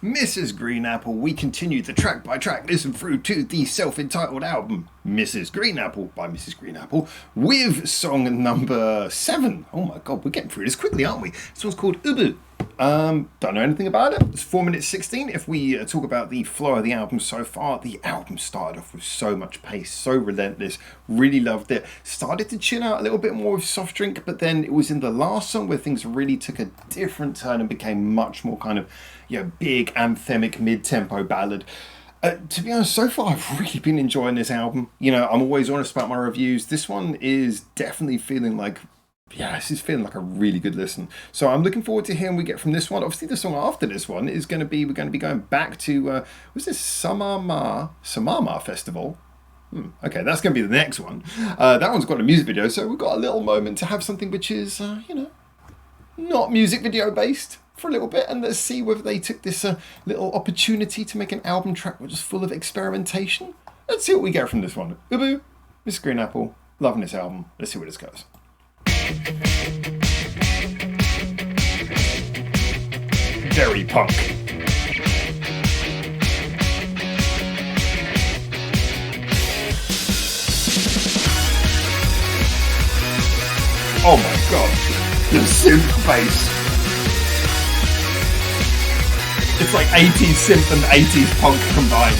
Mrs. Green Apple, we continue the track by track listen through to the self-entitled album Mrs. Green Apple by Mrs. Green Apple with song number 7. Oh my god, we're getting through this quickly, aren't we? This one's called Ubu. Don't know anything about it. It's 4 minutes 16. If we talk about the flow of the album so far, the album started off with so much pace, so relentless. Really loved it. Started to chill out a little bit more with Soft Drink, but then it was in the last song where things really took a different turn and became much more kind of, big anthemic mid-tempo ballad. To be honest, so far I've really been enjoying this album. I'm always honest about my reviews. This one is definitely feeling like this is feeling like a really good listen. So I'm looking forward to hearing we get from this one. Obviously, the song after this one is we're going to be going back to was this Samama Festival? Okay, that's going to be the next one. That one's got a music video, so we've got a little moment to have something which is not music video based for a little bit, and let's see whether they took this little opportunity to make an album track which is full of experimentation. Let's see what we get from this one. Ubu, Miss Green Apple, loving this album. Let's see where this goes. Very punk. Oh my god, the synth bass. It's like 80s synth and 80s punk combined.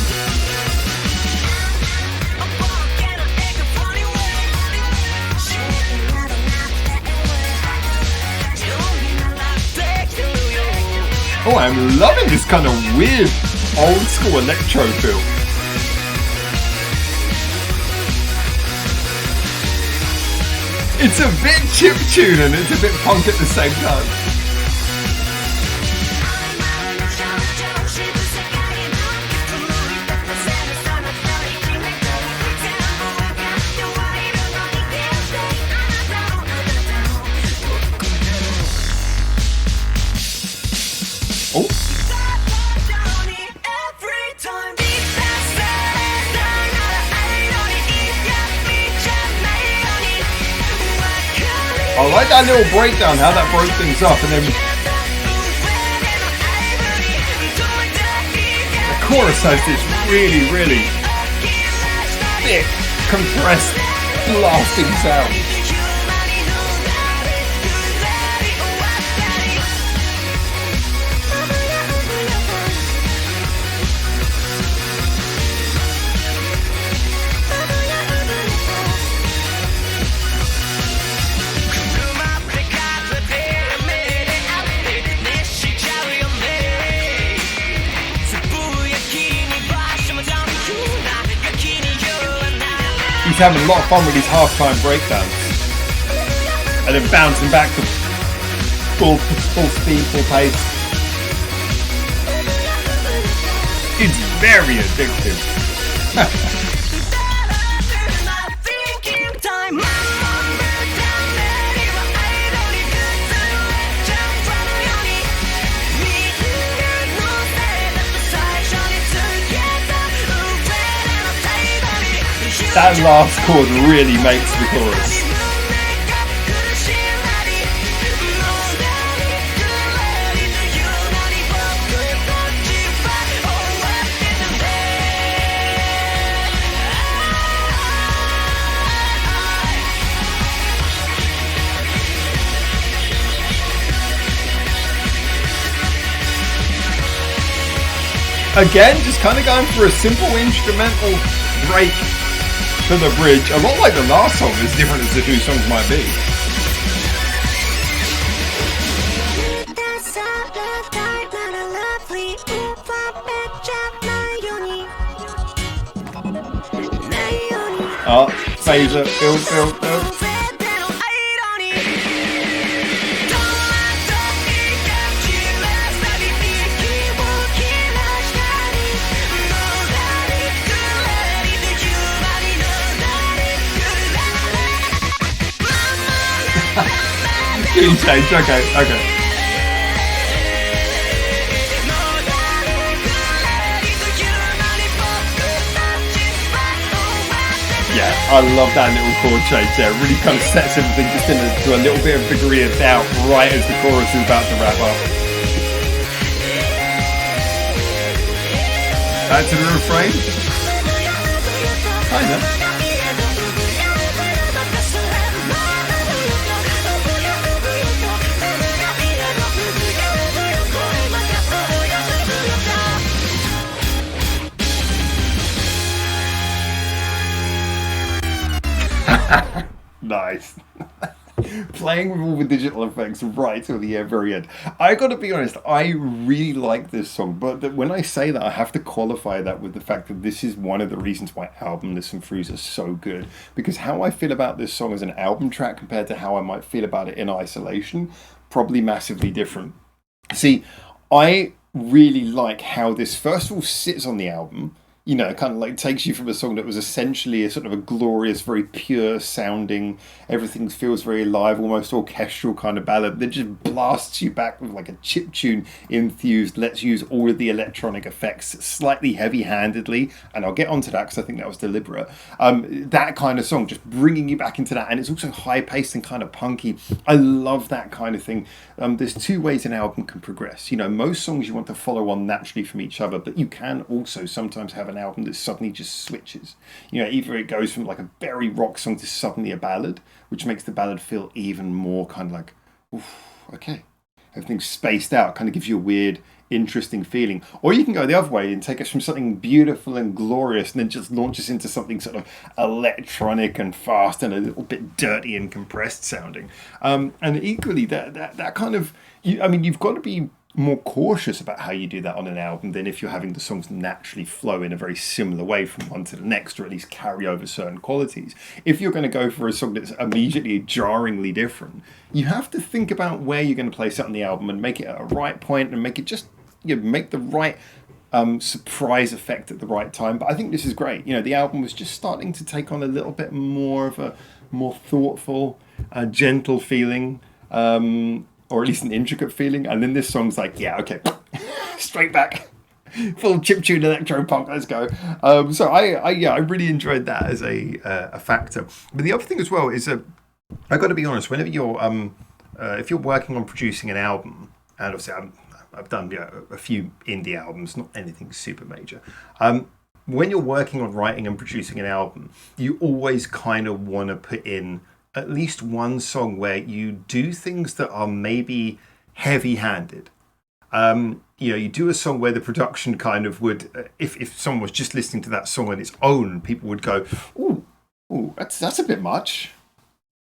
Oh, I'm loving this kind of weird old school electro feel. It's a bit chiptune and it's a bit punk at the same time. Oh. I like that little breakdown, how that broke things up, and then the chorus has this really, really thick, compressed, blasting sound. He's having a lot of fun with his half-time breakdowns. And then bouncing back to full speed, full pace. It's very addictive. That last chord really makes the chorus. Again, just kind of going for a simple instrumental break for the bridge, a lot like the last song, as different as the two songs might be. Oh, phaser, build. Tune change, okay. Yeah, I love that little chord change there. It really kind of sets everything just into a little bit of degree of doubt right as the chorus is about to wrap up. Back to the refrain. Kinda. Nice. Playing with all the digital effects right till the very end. I gotta be honest, I really like this song, but when I say that, I have to qualify that with the fact that this is one of the reasons why album Listen Throughs are so good. Because how I feel about this song as an album track compared to how I might feel about it in isolation, probably massively different. See, I really like how this first of all sits on the album. You know, kind of like takes you from a song that was essentially a sort of a glorious, very pure sounding, everything feels very alive, almost orchestral kind of ballad that just blasts you back with like a chiptune infused, let's use all of the electronic effects slightly heavy-handedly, and I'll get onto that because I think that was deliberate. That kind of song, just bringing you back into that, and it's also high-paced and kind of punky. I love that kind of thing. There's two ways an album can progress. You know, most songs you want to follow on naturally from each other, but you can also sometimes have an album that suddenly just switches. You know, either it goes from like a very rock song to suddenly a ballad, which makes the ballad feel even more kind of like, oof, okay, everything's spaced out, kind of gives you a weird, interesting feeling. Or you can go the other way and take us from something beautiful and glorious and then just launch us into something sort of electronic and fast and a little bit dirty and compressed sounding. And equally, that kind of, you've got to be more cautious about how you do that on an album than if you're having the songs naturally flow in a very similar way from one to the next, or at least carry over certain qualities. If you're going to go for a song that's immediately jarringly different, you have to think about where you're going to place it on the album and make it at a right point and make it just, make the right surprise effect at the right time. But I think this is great. You know, the album was just starting to take on a little bit more of a more thoughtful, gentle feeling. Or at least an intricate feeling, and then this song's like, yeah, okay, straight back, full chiptune electro punk, let's go. So I really enjoyed that as a factor. But the other thing as well is I got to be honest, whenever you're if you're working on producing an album, and obviously I've done a few indie albums, not anything super major. When you're working on writing and producing an album, you always kind of want to put in at least one song where you do things that are maybe heavy-handed. You do a song where the production kind of would, if someone was just listening to that song on its own, people would go, ooh, that's a bit much.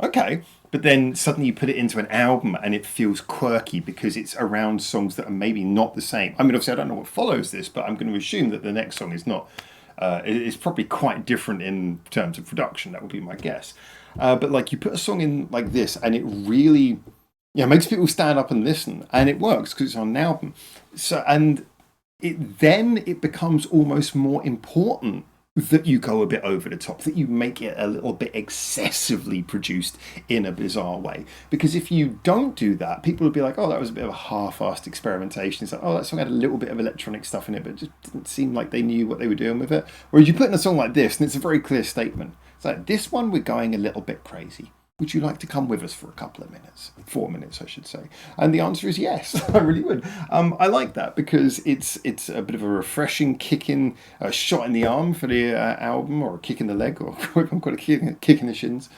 Okay. But then suddenly you put it into an album and it feels quirky because it's around songs that are maybe not the same. I mean, obviously I don't know what follows this, but I'm going to assume that the next song is not. It's probably quite different in terms of production. That would be my guess. But like you put a song in like this and it really makes people stand up and listen, and it works because it's on an album. So it becomes almost more important that you go a bit over the top, that you make it a little bit excessively produced in a bizarre way. Because if you don't do that, people will be like, oh, that was a bit of a half-assed experimentation. It's like, oh, that song had a little bit of electronic stuff in it, but it just didn't seem like they knew what they were doing with it. Whereas you put in a song like this, and it's a very clear statement. It's like, this one, we're going a little bit crazy. Would you like to come with us for a couple of minutes? 4 minutes, I should say. And the answer is yes, I really would. I like that because it's a bit of a refreshing kick in, a shot in the arm for the album, or a kick in the leg, or I've got a kick in the shins.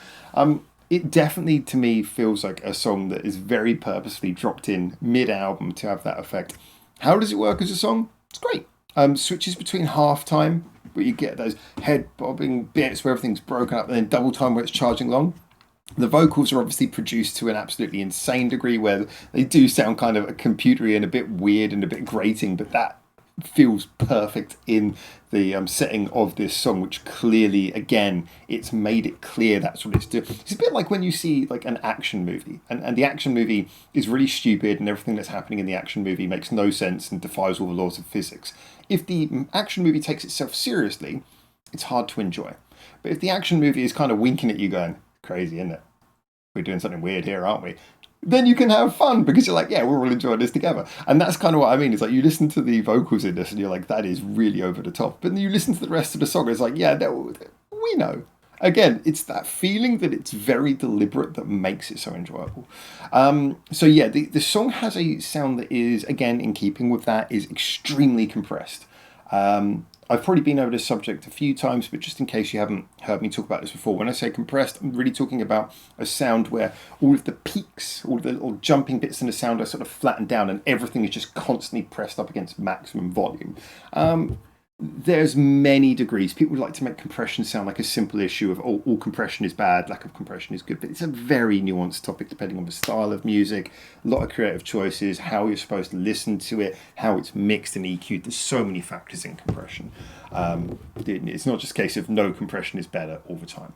It definitely, to me, feels like a song that is very purposely dropped in mid-album to have that effect. How does it work as a song? It's great. Switches between half-time, where you get those head-bobbing bits where everything's broken up, and then double time where it's charging long. The vocals are obviously produced to an absolutely insane degree where they do sound kind of computery and a bit weird and a bit grating, but that feels perfect in the setting of this song, which clearly, again, it's made it clear that's what it's doing. It's a bit like when you see like an action movie, and the action movie is really stupid and everything that's happening in the action movie makes no sense and defies all the laws of physics. If the action movie takes itself seriously, it's hard to enjoy. But if the action movie is kind of winking at you going, crazy, isn't it? We're doing something weird here, aren't we? Then you can have fun because you're like, yeah, we're all enjoying this together. And that's kind of what I mean. It's like you listen to the vocals in this and you're like, that is really over the top. But then you listen to the rest of the song, it's like, yeah, we know. Again, it's that feeling that it's very deliberate that makes it so enjoyable. So yeah, the song has a sound that is, again, in keeping with that, is extremely compressed. I've probably been over this subject a few times, but just in case you haven't heard me talk about this before, when I say compressed, I'm really talking about a sound where all of the peaks, all of the little jumping bits in the sound are sort of flattened down and everything is just constantly pressed up against maximum volume. There's many degrees. People like to make compression sound like a simple issue of all compression is bad, lack of compression is good, but it's a very nuanced topic depending on the style of music, a lot of creative choices, how you're supposed to listen to it, how it's mixed and EQ'd. There's so many factors in compression. It's not just a case of no compression is better all the time.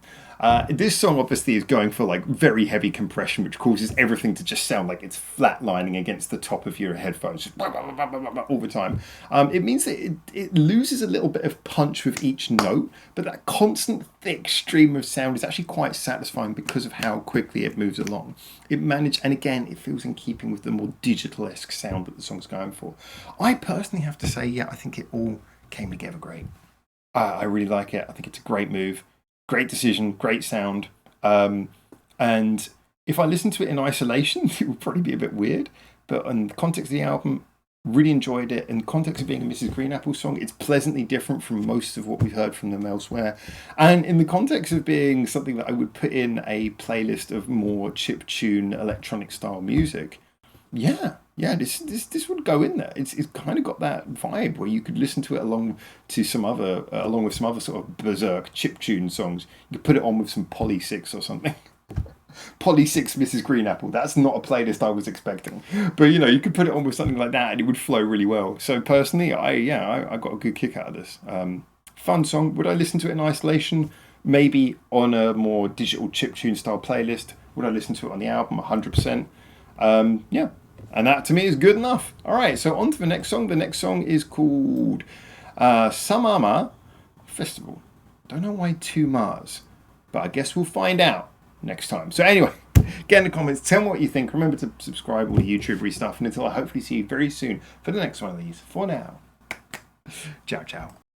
This song obviously is going for like very heavy compression, which causes everything to just sound like it's flatlining against the top of your headphones just all the time. It means that it loses a little bit of punch with each note, but that constant thick stream of sound is actually quite satisfying because of how quickly it moves along. It managed, and again, it feels in keeping with the more digital-esque sound that the song's going for. I personally have to say, yeah, I think it all came together great. I really like it. I think it's a great move, great decision, great sound. And if I listen to it in isolation, it would probably be a bit weird. But in the context of the album, really enjoyed it. In the context of being a Mrs. Green Apple song, it's pleasantly different from most of what we've heard from them elsewhere. And in the context of being something that I would put in a playlist of more chiptune electronic style music, yeah, this would go in there. It's kind of got that vibe where you could listen to it along with some other sort of berserk chiptune songs. You could put it on with some Poly 6 or something. Poly 6 Mrs. Green Apple. That's not a playlist I was expecting, but you could put it on with something like that and it would flow really well. So personally, I got a good kick out of this. Fun song. Would I listen to it in isolation? Maybe on a more digital chiptune style playlist. Would I listen to it on the album? 100%. Yeah. And that to me is good enough. All right, so on to the next song. The next song is called Samama Festival. Don't know why 2 Mars, but I guess we'll find out next time. So anyway, get in the comments, tell me what you think. Remember to subscribe, all the YouTubery stuff, and until I hopefully see you very soon for the next one of these. For now, ciao, ciao.